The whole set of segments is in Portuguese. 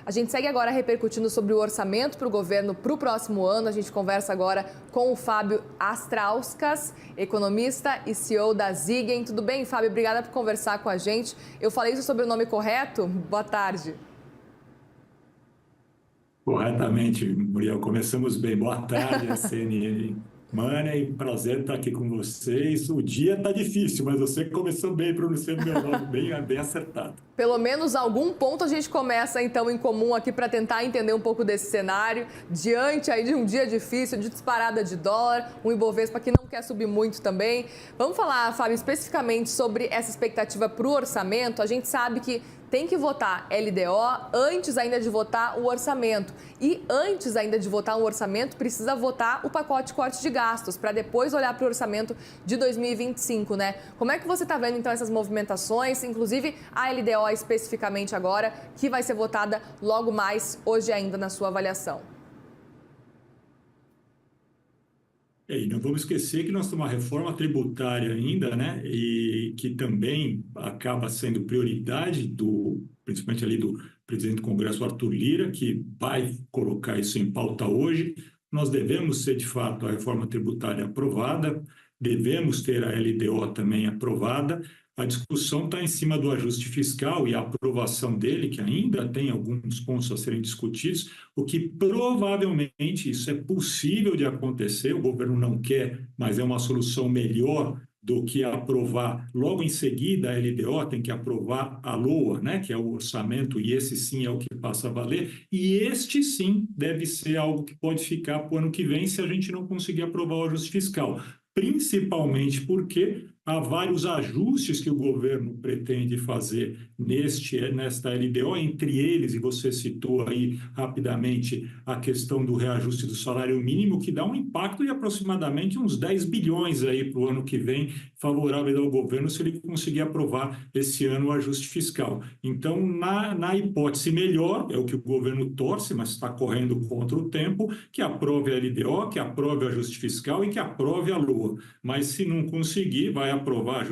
A gente segue agora repercutindo sobre o orçamento para o governo para o próximo ano. A gente conversa agora com o Fábio Astrauskas, economista e CEO da Zigen. Tudo bem, Fábio? Obrigada por conversar com a gente. Eu falei isso sobre o nome correto? Boa tarde. Corretamente, Muriel. Começamos bem. Boa tarde, CNN Money. Prazer estar aqui com vocês. O dia está difícil, mas você começou bem pronunciando meu nome, bem acertado. Pelo menos algum ponto a gente começa, então, em comum aqui para tentar entender um pouco desse cenário. Diante aí de um dia difícil, de disparada de dólar, um Ibovespa que não quer subir muito também. Vamos falar, Fábio, especificamente sobre essa expectativa para o orçamento. A gente sabe que tem que votar LDO antes ainda de votar o orçamento. E antes ainda de votar um orçamento, precisa votar o pacote de corte de gastos, para depois olhar para o orçamento de 2025, né? Como é que você está vendo, então, essas movimentações, inclusive a LDO especificamente agora, que vai ser votada logo mais, hoje ainda, na sua avaliação? E não vamos esquecer que nós temos uma reforma tributária ainda, né? E que também acaba sendo prioridade principalmente ali do presidente do Congresso, Arthur Lira, que vai colocar isso em pauta hoje. Nós devemos ter, de fato, a reforma tributária aprovada, devemos ter a LDO também aprovada. A discussão está em cima do ajuste fiscal e a aprovação dele, que ainda tem alguns pontos a serem discutidos, o que provavelmente isso é possível de acontecer, o governo não quer, mas é uma solução melhor do que aprovar logo em seguida a LDO, tem que aprovar a LOA, né, que é o orçamento, e esse sim é o que passa a valer, e este sim deve ser algo que pode ficar para o ano que vem se a gente não conseguir aprovar o ajuste fiscal, principalmente porque há vários ajustes que o governo pretende fazer nesta LDO, entre eles, e você citou aí rapidamente a questão do reajuste do salário mínimo, que dá um impacto de aproximadamente uns 10 bilhões aí para o ano que vem, favorável ao governo, se ele conseguir aprovar esse ano o ajuste fiscal. Então, na hipótese melhor, é o que o governo torce, mas está correndo contra o tempo, que aprove a LDO, que aprove o ajuste fiscal e que aprove a LOA. Mas se não conseguir, vai aprovar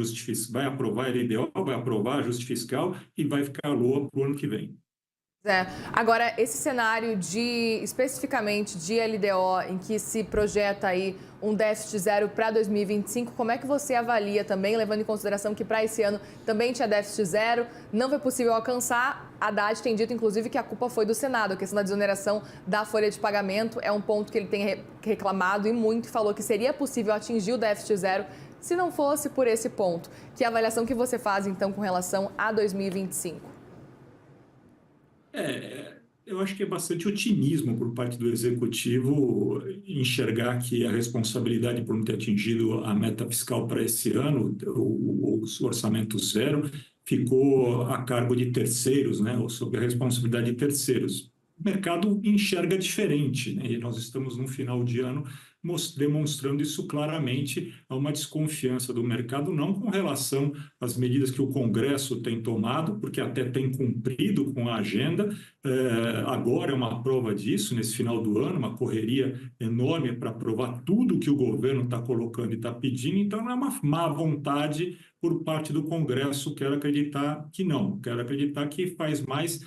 vai aprovar a LDO, vai aprovar ajuste fiscal e vai ficar a LOA para o ano que vem. Agora, esse cenário especificamente de LDO, em que se projeta aí um déficit zero para 2025, como é que você avalia também, levando em consideração que para esse ano também tinha déficit zero, não foi possível alcançar? Haddad tem dito, inclusive, que a culpa foi do Senado. A questão da desoneração da folha de pagamento é um ponto que ele tem reclamado e muito, falou que seria possível atingir o déficit zero se não fosse por esse ponto. Que avaliação que você faz, então, com relação a 2025? Eu acho que é bastante otimismo por parte do executivo enxergar que a responsabilidade por não ter atingido a meta fiscal para esse ano, o orçamento zero, ficou a cargo de terceiros, né, ou sob a responsabilidade de terceiros. O mercado enxerga diferente, né, e nós estamos no final de ano demonstrando isso claramente, há uma desconfiança do mercado, não com relação às medidas que o Congresso tem tomado, porque até tem cumprido com a agenda. Agora é uma prova disso, nesse final do ano, uma correria enorme para aprovar tudo que o governo está colocando e está pedindo, então não é uma má vontade por parte do Congresso, quero acreditar que não, quero acreditar que faz mais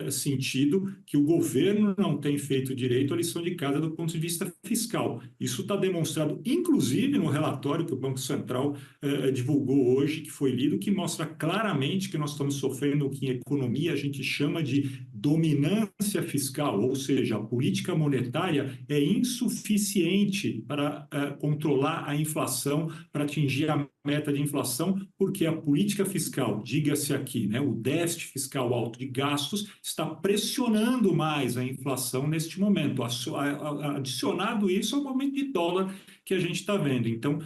sentido que o governo não tem feito direito à lição de casa do ponto de vista fiscal. Isso está demonstrado, inclusive, no relatório que o Banco Central divulgou hoje, que foi lido, que mostra claramente que nós estamos sofrendo o que em economia a gente chama de dominância fiscal, ou seja, a política monetária é insuficiente para controlar a inflação, para atingir a meta de inflação, porque a política fiscal, diga-se aqui, né, o déficit fiscal alto de gastos está pressionando mais a inflação neste momento. Adicionado isso ao aumento de dólar que a gente está vendo. Então,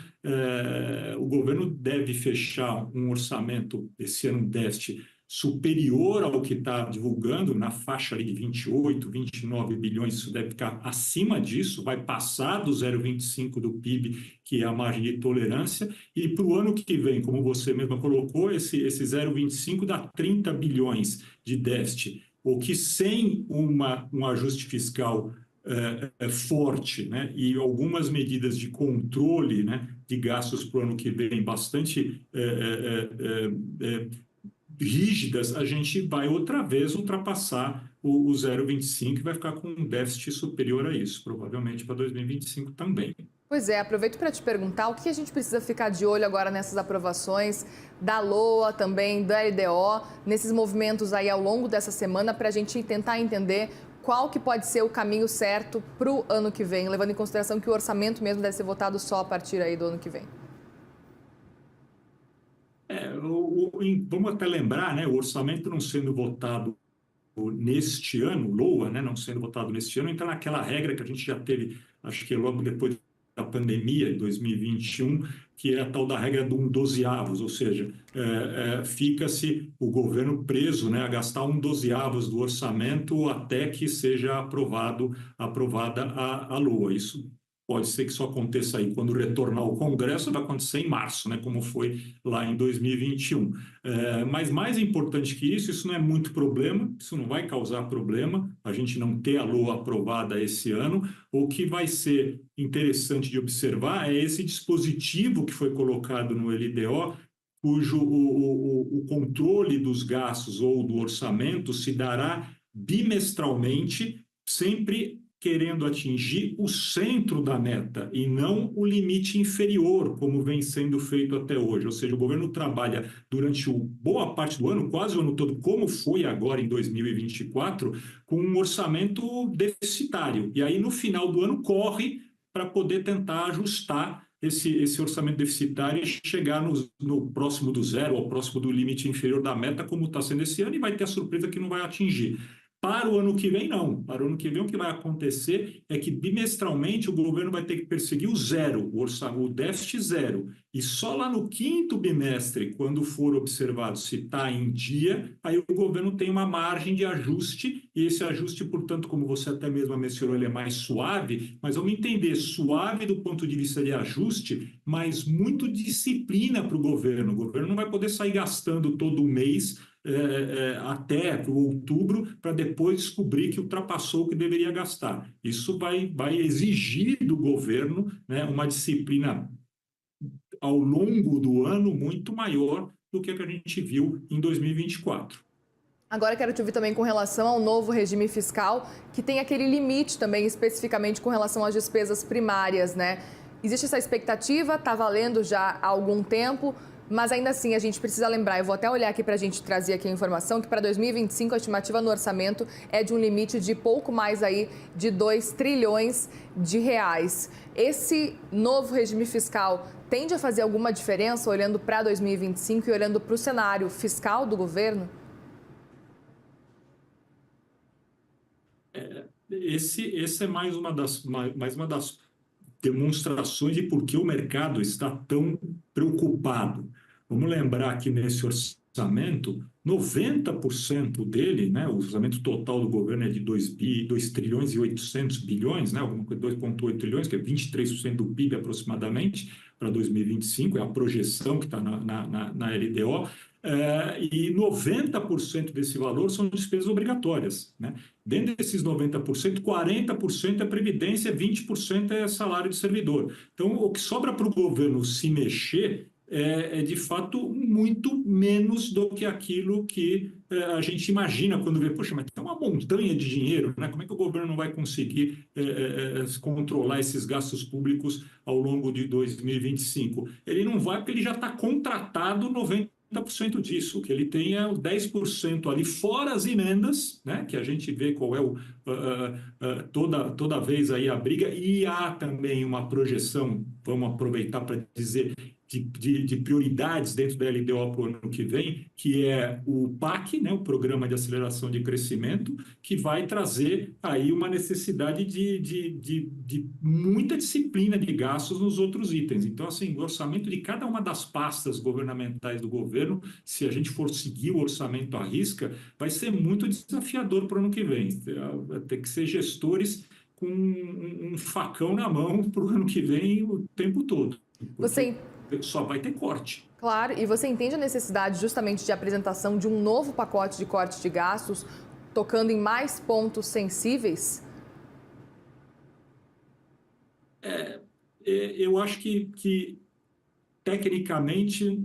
o governo deve fechar um orçamento, esse ano, um déficit superior ao que está divulgando, na faixa ali de 28, 29 bilhões, isso deve ficar acima disso, vai passar do 0,25 do PIB, que é a margem de tolerância, e para o ano que vem, como você mesma colocou, esse 0,25 dá 30 bilhões de déficit, o que sem um ajuste fiscal forte, né, e algumas medidas de controle, né, de gastos para o ano que vem bastante rígidas, a gente vai outra vez ultrapassar o 0,25 e vai ficar com um déficit superior a isso, provavelmente para 2025 também. Pois é, aproveito para te perguntar o que a gente precisa ficar de olho agora nessas aprovações da LOA, também da LDO, nesses movimentos aí ao longo dessa semana, para a gente tentar entender qual que pode ser o caminho certo para o ano que vem, levando em consideração que o orçamento mesmo deve ser votado só a partir aí do ano que vem. Vamos até lembrar, né, o orçamento não sendo votado neste ano, LOA, né, não sendo votado neste ano, então naquela regra que a gente já teve, acho que logo depois da pandemia, em 2021, que é a tal da regra do 1/12, ou seja, fica-se o governo preso, né, a gastar 1/12 do orçamento até que seja aprovada a LOA. Isso pode ser que isso aconteça aí quando retornar ao Congresso, vai acontecer em março, né, como foi lá em 2021. Mas mais importante que isso não é muito problema, isso não vai causar problema, a gente não ter a LOA aprovada esse ano. O que vai ser interessante de observar é esse dispositivo que foi colocado no LDO, cujo o controle dos gastos ou do orçamento se dará bimestralmente, sempre querendo atingir o centro da meta e não o limite inferior, como vem sendo feito até hoje. Ou seja, o governo trabalha durante boa parte do ano, quase o ano todo, como foi agora em 2024, com um orçamento deficitário. E aí, no final do ano, corre para poder tentar ajustar esse orçamento deficitário e chegar no próximo do zero, ou próximo do limite inferior da meta, como está sendo esse ano, e vai ter a surpresa que não vai atingir. Para o ano que vem, não. Para o ano que vem, o que vai acontecer é que bimestralmente o governo vai ter que perseguir o zero, o déficit zero. E só lá no quinto bimestre, quando for observado se está em dia, aí o governo tem uma margem de ajuste, e esse ajuste, portanto, como você até mesmo mencionou, ele é mais suave, mas vamos entender, suave do ponto de vista de ajuste, mas muito disciplina para o governo. O governo não vai poder sair gastando todo mês até outubro, para depois descobrir que ultrapassou o que deveria gastar. Isso vai exigir do governo, né, uma disciplina ao longo do ano muito maior do que a gente viu em 2024. Agora quero te ouvir também com relação ao novo regime fiscal, que tem aquele limite também especificamente com relação às despesas primárias, né? Existe essa expectativa, está valendo já há algum tempo, mas ainda assim a gente precisa lembrar, eu vou até olhar aqui para a gente trazer aqui a informação, que para 2025 a estimativa no orçamento é de um limite de pouco mais aí de 2 trilhões de reais. Esse novo regime fiscal tende a fazer alguma diferença olhando para 2025 e olhando para o cenário fiscal do governo? Esse é mais uma das demonstrações de por que o mercado está tão preocupado. Vamos lembrar que nesse orçamento, 90% dele, né, o orçamento total do governo é de 2 trilhões e 800 bilhões, né, 2,8 trilhões, que é 23% do PIB aproximadamente, para 2025, é a projeção que está na LDO, e 90% desse valor são despesas obrigatórias, né? Dentro desses 90%, 40% é previdência, 20% é salário de servidor. Então, o que sobra para o governo se mexer de fato, muito menos do que aquilo que a gente imagina quando vê, poxa, mas tem uma montanha de dinheiro, né? Como é que o governo não vai conseguir controlar esses gastos públicos ao longo de 2025? Ele não vai porque ele já está contratado 90% disso. O que ele tem é os 10% ali, fora as emendas, né? Que a gente vê qual é toda vez aí a briga, e há também uma projeção, vamos aproveitar para dizer, de prioridades dentro da LDO para o ano que vem, que é o PAC, né, o Programa de Aceleração de Crescimento, que vai trazer aí uma necessidade de muita disciplina de gastos nos outros itens. Então, assim, o orçamento de cada uma das pastas governamentais do governo, se a gente for seguir o orçamento à risca, vai ser muito desafiador para o ano que vem. Vai ter que ser gestores com um facão na mão para o ano que vem o tempo todo. Porque só vai ter corte. Claro, e você entende a necessidade justamente de apresentação de um novo pacote de corte de gastos, tocando em mais pontos sensíveis? Eu acho que tecnicamente,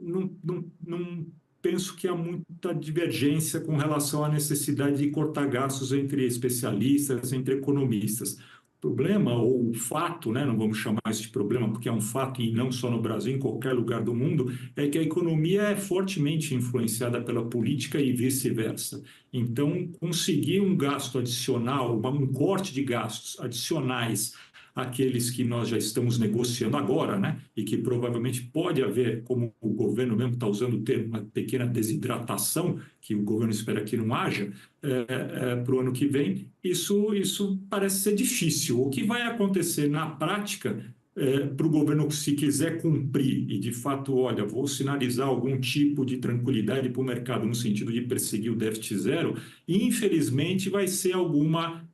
penso que há muita divergência com relação à necessidade de cortar gastos entre especialistas, entre economistas. O problema, ou o fato, né, não vamos chamar isso de problema, porque é um fato e não só no Brasil, em qualquer lugar do mundo, é que a economia é fortemente influenciada pela política e vice-versa. Então, conseguir um gasto adicional, um corte de gastos adicionais aqueles que nós já estamos negociando agora, né? E que provavelmente pode haver, como o governo mesmo está usando o termo, uma pequena desidratação, que o governo espera que não haja, para o ano que vem, isso parece ser difícil. O que vai acontecer na prática para o governo, se quiser cumprir e, de fato, olha, vou sinalizar algum tipo de tranquilidade para o mercado no sentido de perseguir o déficit zero, infelizmente vai ser alguma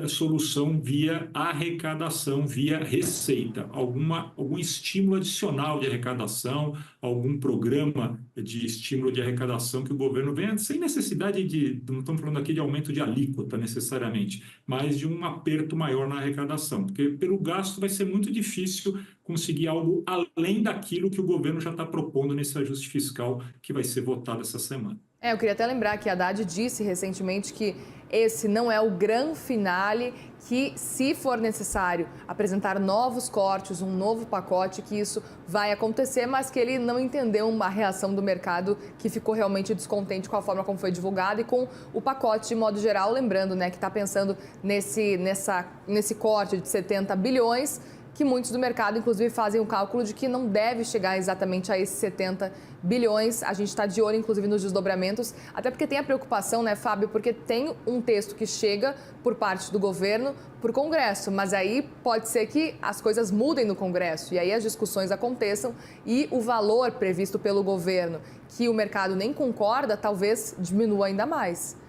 solução via arrecadação, via receita, algum estímulo adicional de arrecadação, algum programa de estímulo de arrecadação que o governo venha, sem necessidade não estamos falando aqui de aumento de alíquota necessariamente, mas de um aperto maior na arrecadação, porque pelo gasto vai ser muito difícil conseguir algo além daquilo que o governo já está propondo nesse ajuste fiscal que vai ser votado essa semana. Eu queria até lembrar que a Haddad disse recentemente que esse não é o grande finale, que se for necessário apresentar novos cortes, um novo pacote, que isso vai acontecer, mas que ele não entendeu uma reação do mercado que ficou realmente descontente com a forma como foi divulgado e com o pacote de modo geral, lembrando, né, que está pensando nesse corte de 70 bilhões, que muitos do mercado, inclusive, fazem o cálculo de que não deve chegar exatamente a esses 70 bilhões. A gente está de olho, inclusive, nos desdobramentos, até porque tem a preocupação, né, Fábio, porque tem um texto que chega por parte do governo para o Congresso, mas aí pode ser que as coisas mudem no Congresso e aí as discussões aconteçam e o valor previsto pelo governo, que o mercado nem concorda, talvez diminua ainda mais.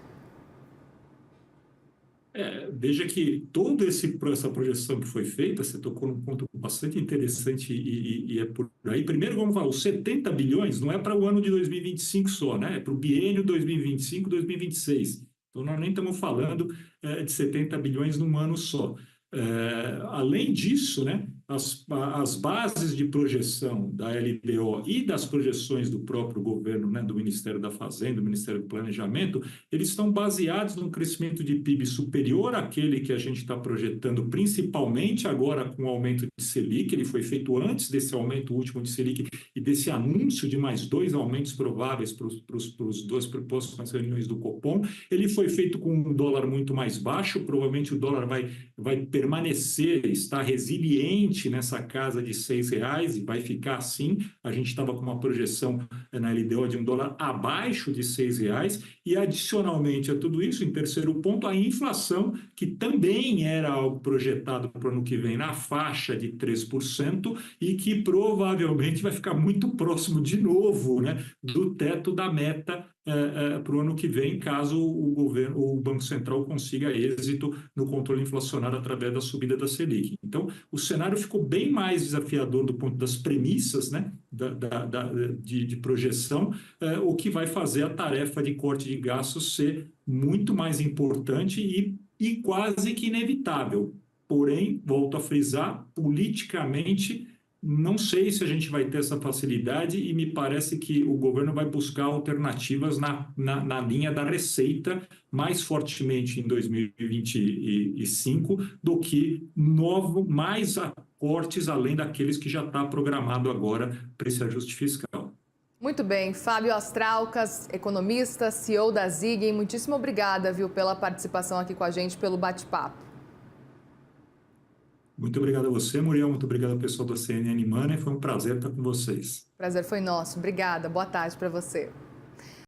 Veja que toda essa projeção que foi feita, você tocou num ponto bastante interessante e é por aí. Primeiro, vamos falar, os 70 bilhões não é para o ano de 2025 só, né? É para o biênio 2025-2026. Então, nós nem estamos falando de 70 bilhões num ano só. Além disso, né, as bases de projeção da LDO e das projeções do próprio governo, né, do Ministério da Fazenda, do Ministério do Planejamento, eles estão baseados num crescimento de PIB superior àquele que a gente está projetando, principalmente agora com o aumento de Selic. Ele foi feito antes desse aumento último de Selic e desse anúncio de mais 2 aumentos prováveis para os 2 propostos nas reuniões do Copom. Ele foi feito com um dólar muito mais baixo, provavelmente o dólar vai permanecer, estar resiliente nessa casa de R$6 e vai ficar assim. A gente estava com uma projeção na LDO de um dólar abaixo de R$6 e, adicionalmente a tudo isso, em terceiro ponto, a inflação, que também era algo projetado para o ano que vem na faixa de 3% e que provavelmente vai ficar muito próximo de novo, né, do teto da meta para o ano que vem, caso o Banco Central consiga êxito no controle inflacionário através da subida da Selic. Então, o cenário ficou bem mais desafiador do ponto das premissas, né, de projeção, o que vai fazer a tarefa de corte de gastos ser muito mais importante e quase que inevitável. Porém, volto a frisar, politicamente, não sei se a gente vai ter essa facilidade e me parece que o governo vai buscar alternativas na linha da receita mais fortemente em 2025 do que mais aportes além daqueles que já está programado agora para esse ajuste fiscal. Muito bem, Fábio Astraucas, economista, CEO da Ziggy, muitíssimo obrigada, viu, pela participação aqui com a gente, pelo bate-papo. Muito obrigado a você, Muriel. Muito obrigado ao pessoal da CNN Money. Foi um prazer estar com vocês. Prazer foi nosso. Obrigada. Boa tarde para você.